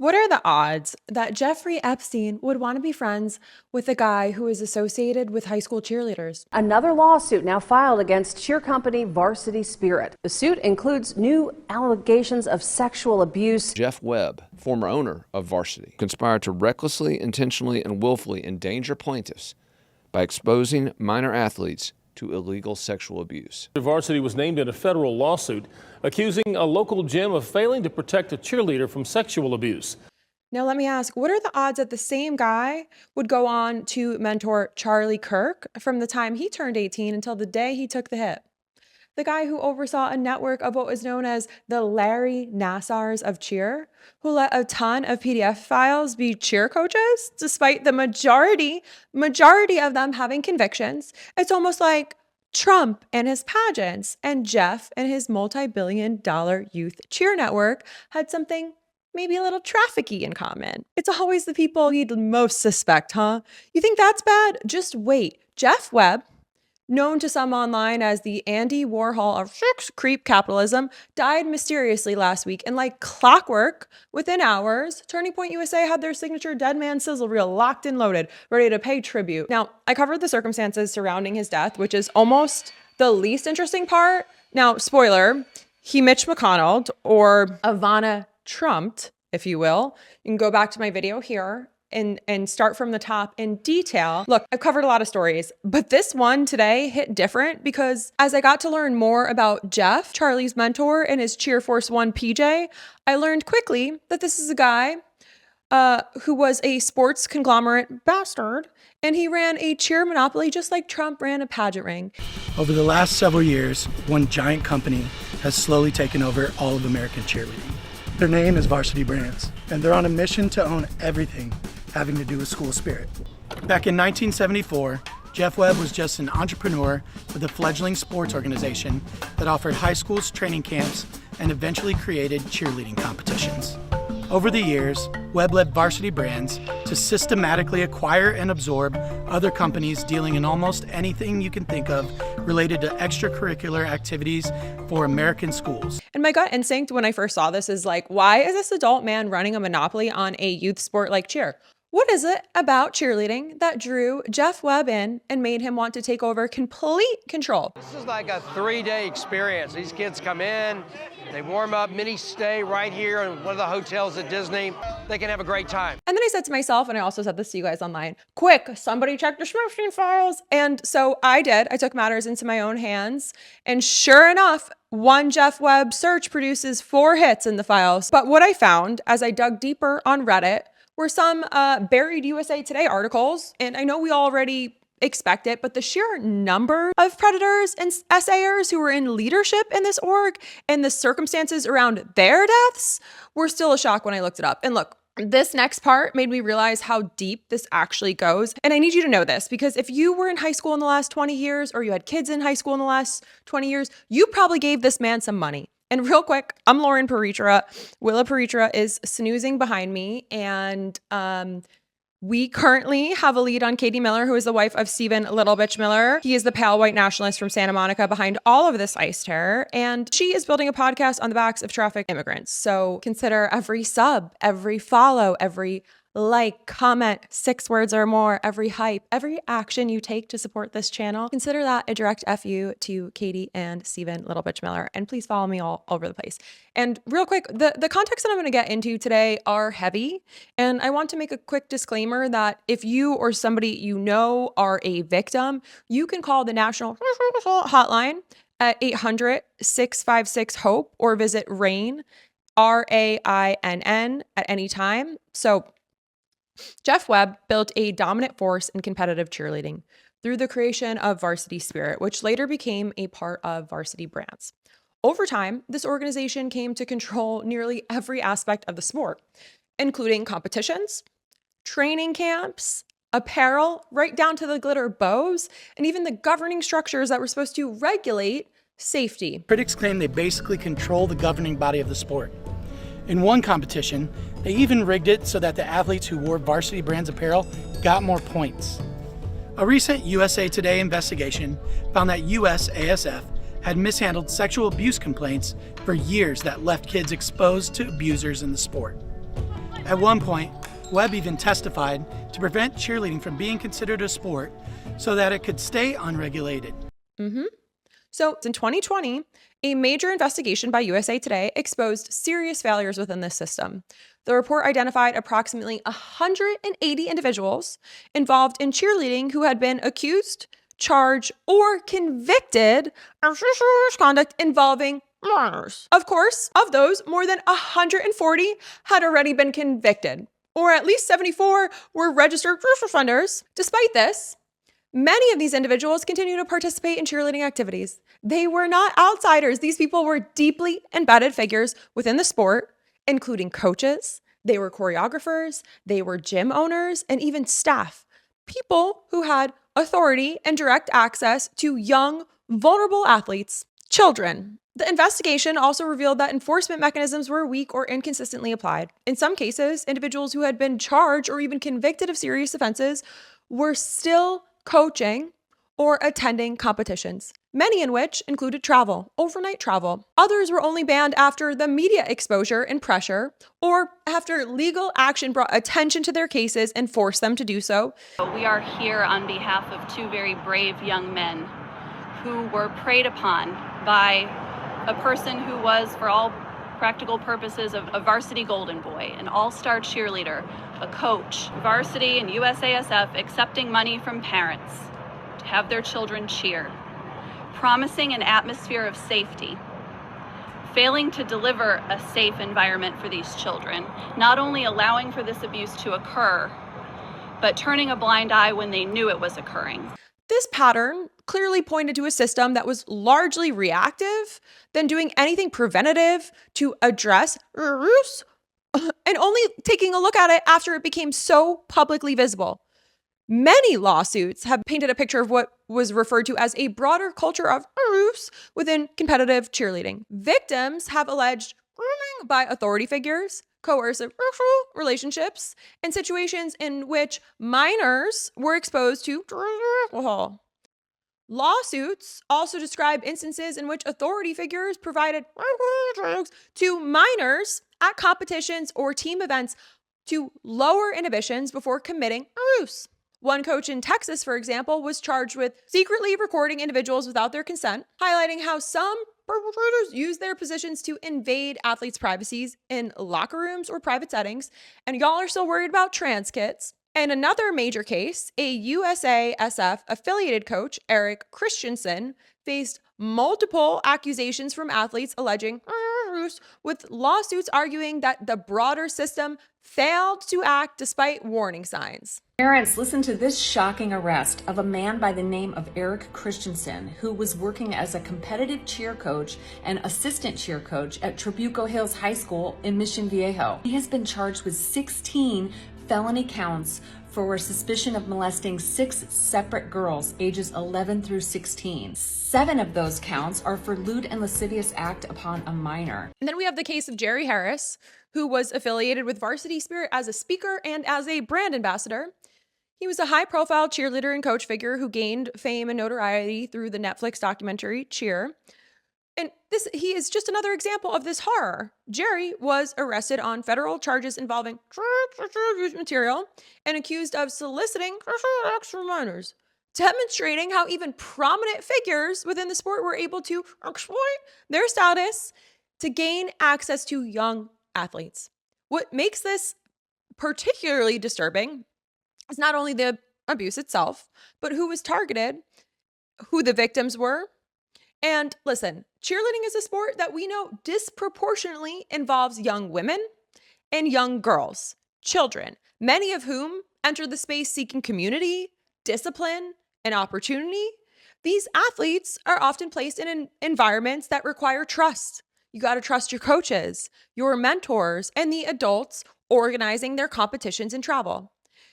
What are the odds that Jeffrey Epstein would want to be friends with a guy who is associated with high school cheerleaders? Another lawsuit now filed against cheer company Varsity Spirit. The suit includes new allegations of sexual abuse. Jeff Webb, former owner of Varsity, conspired to recklessly, intentionally, and willfully endanger plaintiffs by exposing minor athletes to illegal sexual abuse. Varsity was named in a federal lawsuit accusing a local gym of failing to protect a cheerleader from sexual abuse. Now, let me ask, what are the odds that the same guy would go on to mentor Charlie Kirk from the time he turned 18 until the day he took the hit? The guy who oversaw a network of what was known as the Larry Nassars of cheer, who let a ton of PDF files be cheer coaches, despite the majority of them having convictions. It's almost like Trump and his pageants and Jeff and his multi-billion-dollar youth cheer network had something maybe a little trafficky in common. It's always the people you'd most suspect, huh? You think that's bad? Just wait. Jeff Webb, known to some online as the Andy Warhol of creep capitalism, died mysteriously last week. And like clockwork, within hours, Turning Point USA had their signature dead man sizzle reel locked and loaded, ready to pay tribute. Now, I covered the circumstances surrounding his death, which is almost the least interesting part. Now, spoiler, he Mitch McConnell or Ivana Trumped, if you will. You can go back to my video here and start from the top in detail. Look, I've covered a lot of stories, but this one today hit different because as I got to learn more about Jeff, Charlie's mentor, and his Cheer Force One PJ, I learned quickly that this is a guy who was a sports conglomerate bastard, and he ran a cheer monopoly just like Trump ran a pageant ring. Over the last several years, one giant company has slowly taken over all of American cheerleading. Their name is Varsity Brands, and they're on a mission to own everything having to do with school spirit. Back in 1974, Jeff Webb was just an entrepreneur with a fledgling sports organization that offered high schools training camps and eventually created cheerleading competitions. Over the years, Webb led Varsity Brands to systematically acquire and absorb other companies dealing in almost anything you can think of related to extracurricular activities for American schools. And my gut instinct when I first saw this is like, why is this adult man running a monopoly on a youth sport like cheer? What is it about cheerleading that drew Jeff Webb in and made him want to take over complete control? This is like a 3-day experience. These kids come in, they warm up, mini stay right here in one of the hotels at Disney. They can have a great time. And then I said to myself, and I also said this to you guys online, quick, somebody check the Smurfing files. And so I did. I took matters into my own hands. And sure enough, one Jeff Webb search produces 4 hits in the files. But what I found as I dug deeper on Reddit were some buried USA Today articles. And I know we already expect it, but the sheer number of predators and essayers who were in leadership in this org and the circumstances around their deaths were still a shock when I looked it up. And look, this next part made me realize how deep this actually goes. And I need you to know this because if you were in high school in the last 20 years or you had kids in high school in the last 20 years, you probably gave this man some money. And real quick, I'm Lauren Paritra. Willa Paritra is snoozing behind me. And we currently have a lead on Katie Miller, who is the wife of Stephen Little Bitch Miller. He is the pale white nationalist from Santa Monica behind all of this ICE terror. And she is building a podcast on the backs of trafficked immigrants. So consider every sub, every follow, every like, comment, 6 words or more, every hype, every action you take to support this channel. Consider that a direct FU to Katie and Stephen Little Bitch Miller. And please follow me all over the place. And real quick, the context that I'm going to get into today are heavy. And I want to make a quick disclaimer that if you or somebody you know are a victim, you can call the National Hotline at 800-656-HOPE or visit RAINN, RAINN, at any time. So Jeff Webb built a dominant force in competitive cheerleading through the creation of Varsity Spirit, which later became a part of Varsity Brands. Over time, this organization came to control nearly every aspect of the sport, including competitions, training camps, apparel, right down to the glitter bows, and even the governing structures that were supposed to regulate safety. Critics claim they basically control the governing body of the sport. In one competition, they even rigged it so that the athletes who wore Varsity Brands apparel got more points. A recent USA Today investigation found that USASF had mishandled sexual abuse complaints for years that left kids exposed to abusers in the sport. At one point, Webb even testified to prevent cheerleading from being considered a sport so that it could stay unregulated. So in 2020, a major investigation by USA Today exposed serious failures within this system. The report identified approximately 180 individuals involved in cheerleading who had been accused, charged, or convicted of sexual misconduct involving minors. Of course, of those, more than 140 had already been convicted, or at least 74 were registered first offenders. Despite this, many of these individuals continue to participate in cheerleading activities. They were not outsiders. These people were deeply embedded figures within the sport, including coaches. They were choreographers. They were gym owners and even staff. People who had authority and direct access to young, vulnerable athletes, children. The investigation also revealed that enforcement mechanisms were weak or inconsistently applied. In some cases, individuals who had been charged or even convicted of serious offenses were still coaching or attending competitions, many in which included travel, overnight travel. Others were only banned after the media exposure and pressure, or after legal action brought attention to their cases and forced them to do so. We are here on behalf of two very brave young men who were preyed upon by a person who was, for all practical purposes, a varsity golden boy, an all-star cheerleader, a coach, varsity and USASF accepting money from parents to have their children cheer, promising an atmosphere of safety, failing to deliver a safe environment for these children, not only allowing for this abuse to occur, but turning a blind eye when they knew it was occurring. This pattern clearly pointed to a system that was largely reactive than doing anything preventative to address abuse, and only taking a look at it after it became so publicly visible. Many lawsuits have painted a picture of what was referred to as a broader culture of abuse within competitive cheerleading. Victims have alleged grooming by authority figures, coercive sexual relationships, and situations in which minors were exposed to alcohol. Lawsuits also describe instances in which authority figures provided drugs to minors at competitions or team events to lower inhibitions before committing abuse. One coach in Texas, for example, was charged with secretly recording individuals without their consent, highlighting how some perpetrators use their positions to invade athletes' privacies in locker rooms or private settings. And y'all are still worried about trans kids. In another major case, a USASF affiliated coach, Eric Christensen, faced multiple accusations from athletes alleging abuse, with lawsuits arguing that the broader system failed to act despite warning signs. Parents, listen to this shocking arrest of a man by the name of Eric Christensen, who was working as a competitive cheer coach and assistant cheer coach at Trabuco Hills High School in Mission Viejo. He has been charged with 16 felony counts for suspicion of molesting 6 separate girls ages 11 through 16. 7 of those counts are for lewd and lascivious act upon a minor. And then we have the case of Jerry Harris, who was affiliated with Varsity Spirit as a speaker and as a brand ambassador. He was a high-profile cheerleader and coach figure who gained fame and notoriety through the Netflix documentary Cheer. And he is just another example of this horror. Jerry was arrested on federal charges involving sexual abuse material and accused of soliciting sexual acts from minors, demonstrating how even prominent figures within the sport were able to exploit their status to gain access to young athletes. What makes this particularly disturbing is not only the abuse itself, but who was targeted, who the victims were. And listen, cheerleading is a sport that we know disproportionately involves young women and young girls, children, many of whom enter the space seeking community, discipline, and opportunity. These athletes are often placed in environments that require trust. You got to trust your coaches, your mentors, and the adults organizing their competitions and travel.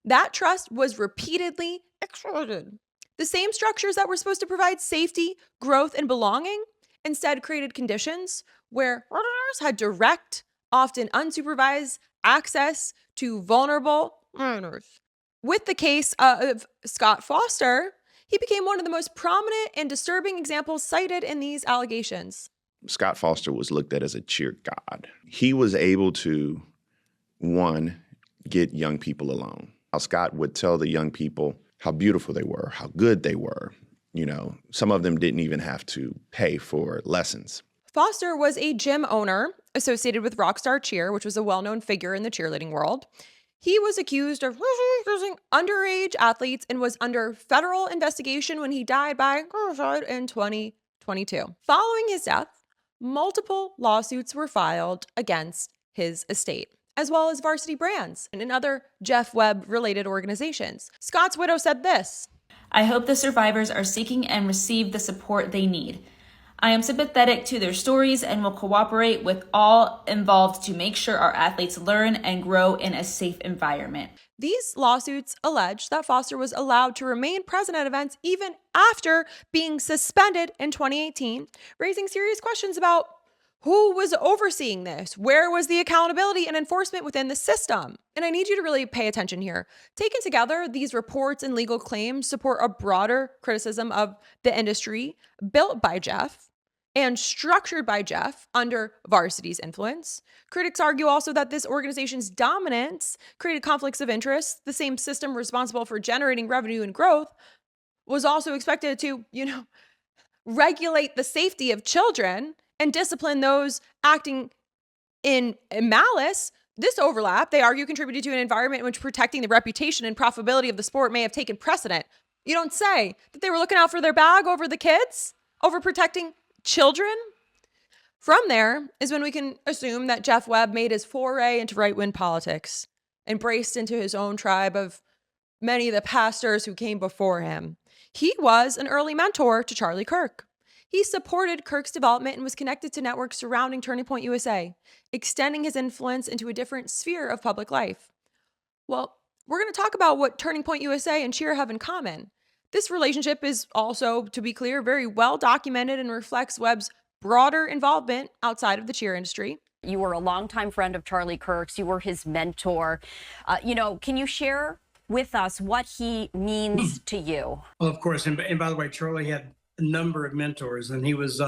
That trust was repeatedly exploited. The same structures that were supposed to provide safety, growth, and belonging instead created conditions where predators had direct, often unsupervised access to vulnerable minors. With the case of Scott Foster, he became one of the most prominent and disturbing examples cited in these allegations. Scott Foster was looked at as a cheer god. He was able to one, get young people alone. How Scott would tell the young people how beautiful they were, how good they were. You know, some of them didn't even have to pay for lessons. Foster was a gym owner associated with Rockstar Cheer, which was a well-known figure in the cheerleading world. He was accused of using underage athletes and was under federal investigation when he died by suicide in 2022. Following his death, multiple lawsuits were filed against his estate, as well as Varsity Brands and other Jeff Webb-related organizations. Scott's widow said this: I hope the survivors are seeking and receive the support they need. I am sympathetic to their stories and will cooperate with all involved to make sure our athletes learn and grow in a safe environment. These lawsuits allege that Foster was allowed to remain present at events even after being suspended in 2018, raising serious questions about who was overseeing this? Where was the accountability and enforcement within the system? And I need you to really pay attention here. Taken together, these reports and legal claims support a broader criticism of the industry built by Jeff and structured by Jeff under Varsity's influence. Critics argue also that this organization's dominance created conflicts of interest. The same system responsible for generating revenue and growth was also expected to, regulate the safety of children and discipline those acting in malice. This overlap, they argue, contributed to an environment in which protecting the reputation and profitability of the sport may have taken precedent. You don't say that they were looking out for their bag over the kids, over protecting children. From there is when we can assume that Jeff Webb made his foray into right-wing politics, embraced into his own tribe of many of the pastors who came before him. He was an early mentor to Charlie Kirk. He supported Kirk's development and was connected to networks surrounding Turning Point USA, extending his influence into a different sphere of public life. Well, we're going to talk about what Turning Point USA and Cheer have in common. This relationship is also, to be clear, very well documented and reflects Webb's broader involvement outside of the cheer industry. You were a longtime friend of Charlie Kirk's. You were his mentor. Can you share with us what he means to you? Well, of course. And by the way, Charlie had a number of mentors, and he was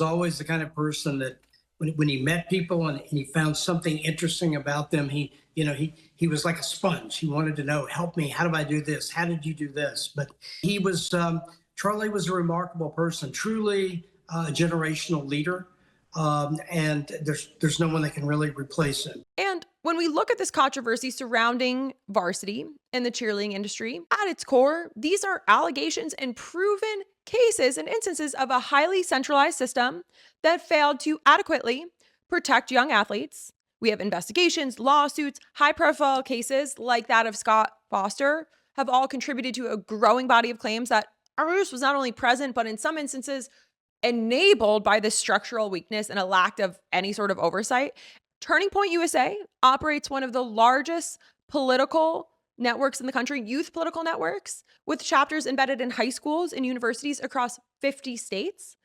always the kind of person that when he met people and he found something interesting about them, he was like a sponge. He wanted to know, help me, how do I do this? How did you do this? But Charlie was a remarkable person, truly a generational leader. And there's no one that can really replace him. And when we look at this controversy surrounding Varsity and the cheerleading industry, at its core, these are allegations and proven cases and instances of a highly centralized system that failed to adequately protect young athletes. We have investigations, lawsuits, high-profile cases like that of Scott Foster have all contributed to a growing body of claims that abuse was not only present, but in some instances enabled by this structural weakness and a lack of any sort of oversight. Turning Point USA operates one of the largest political networks in the country, youth political networks, with chapters embedded in high schools and universities across 50 states.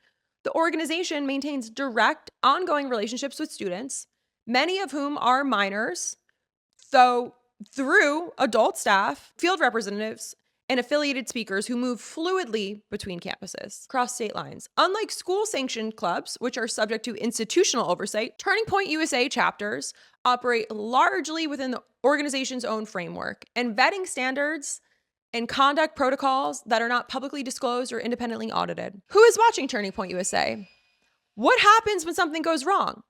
The organization maintains direct, ongoing relationships with students, many of whom are minors, though through adult staff, field representatives, and affiliated speakers who move fluidly between campuses, across state lines. Unlike school-sanctioned clubs, which are subject to institutional oversight, Turning Point USA chapters operate largely within the organization's own framework and vetting standards and conduct protocols that are not publicly disclosed or independently audited. Who is watching Turning Point USA? What happens when something goes wrong?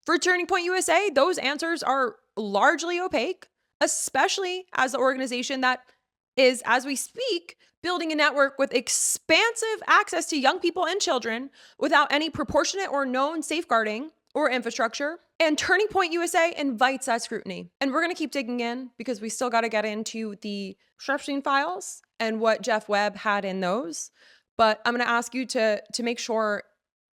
For Turning Point USA, those answers are largely opaque, especially as the organization that is, as we speak, building a network with expansive access to young people and children without any proportionate or known safeguarding or infrastructure. And Turning Point USA invites that scrutiny. And we're going to keep digging in because we still got to get into the Epstein files and what Jeff Webb had in those. But I'm going to ask you to make sure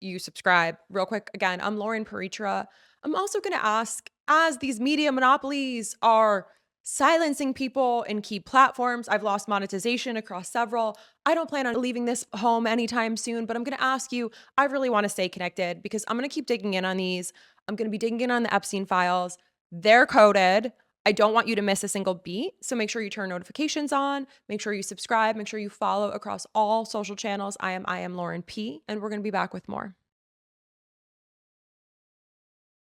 you subscribe real quick. Again, I'm Lauren Paritra. I'm also going to ask, as these media monopolies are silencing people in key platforms, I've lost monetization across several. I don't plan on leaving this home anytime soon, but I'm going to ask you, I really want to stay connected because I'm going to keep digging in on these. I'm going to be digging in on the Epstein files. They're coded. I don't want you to miss a single beat. So make sure you turn notifications on, make sure you subscribe, make sure you follow across all social channels. I am Lauren P, and we're going to be back with more.